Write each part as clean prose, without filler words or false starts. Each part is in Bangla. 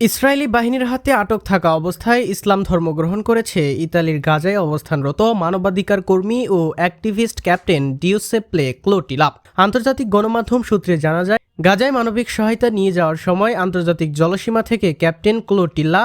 ইসরায়েলি বাহিনীর হাতে আটক থাকা অবস্থায় ইসলাম ধর্ম গ্রহণ করেছে ইতালির গাজায় অবস্থানরত মানবাধিকার কর্মী ও অ্যাক্টিভিস্ট ক্যাপ্টেন ডিউসেপ্লে ক্লোটিলা। আন্তর্জাতিক গণমাধ্যম সূত্রে জানা যায়, গাজায় মানবিক সহায়তা নিয়ে যাওয়ার সময় আন্তর্জাতিক জলসীমা থেকে ক্যাপ্টেন ক্লোটিলা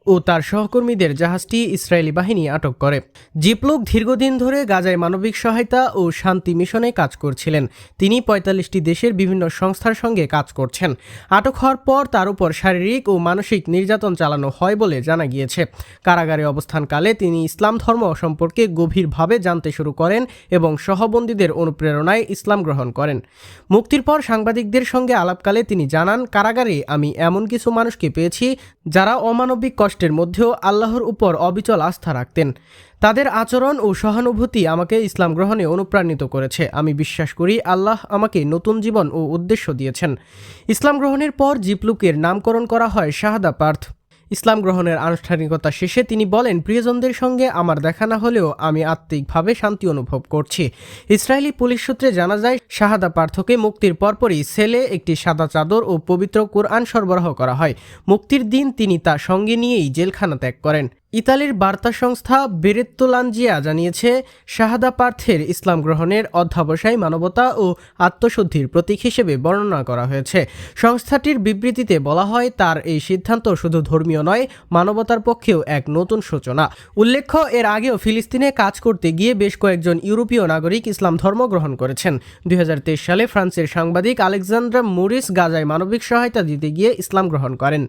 ও তার সহকর্মীদের জাহাজটি ইসরায়েলি বাহিনী আটক করে। জিপলুক দীর্ঘদিন ধরে গাজায় মানবিক সহায়তা ও শান্তি মিশনে কাজ করছিলেন। তিনি ৪৫টি দেশের বিভিন্ন সংস্থার সঙ্গে কাজ করছেন। আটক হওয়ার পর তার উপর শারীরিক ও মানসিক নির্যাতন চালানো হয় বলে জানা গিয়েছে। কারাগারে অবস্থানকালে তিনি ইসলাম ধর্ম সম্পর্কে গভীরভাবে জানতে শুরু করেন এবং সহবন্দীদের অনুপ্রেরণায় ইসলাম গ্রহণ করেন। মুক্তির পর সাংবাদিকদের সঙ্গে আলাপকালে তিনি জানান, কারাগারে আমি এমন কিছু মানুষকে পেয়েছি যারা অমানবিক কষ্টের মধ্যেও আল্লাহর উপর অবিচল আস্থা রাখতেন। তাদের আচরণ ও সহানুভূতি আমাকে ইসলাম গ্রহণে অনুপ্রাণিত করেছে। আমি বিশ্বাস করি আল্লাহ আমাকে নতুন জীবন ও উদ্দেশ্য দিয়েছেন। ইসলাম গ্রহণের পর জিপলুকের নামকরণ করা হয় শাহাদা পার্থ। ইসলাম গ্রহণের আনুষ্ঠানিকতা শেষে তিনি বলেন, প্রিয়জনদের সঙ্গে আমার দেখা না হলেও আমি আত্মিকভাবে শান্তি অনুভব করছি। ইসরায়েলি পুলিশ সূত্রে জানা যায়, শাহাদা পার্থকে মুক্তির পরপরই সেলে একটি সাদা চাদর ও পবিত্র কোরআন সরবরাহ করা হয়। মুক্তির দিন তিনি তা সঙ্গে নিয়েই জেলখানা ত্যাগ করেন। ইতালির বার্তা সংস্থা বেরেত্তোলানজিয়া জানিয়েছে, শাহাদা পার্থের ইসলাম গ্রহণের অধ্যবসায় মানবতা ও আত্মশুদ্ধির প্রতীক হিসেবে বর্ণনা করা হয়েছে। সংস্থাটির বিবৃতিতে বলা হয়, তার এই সিদ্ধান্ত শুধু ধর্মীয় নয়, মানবতার পক্ষেও এক নতুন সূচনা। উল্লেখ্য, এর আগেও ফিলিস্তিনে কাজ করতে গিয়ে বেশ কয়েকজন ইউরোপীয় নাগরিক ইসলাম ধর্ম গ্রহণ করেছেন। ২০২৩ সালে ফ্রান্সের সাংবাদিক আলেকজান্দ্রা মুরিস গাজায় মানবিক সহায়তা দিতে গিয়ে ইসলাম গ্রহণ করেন।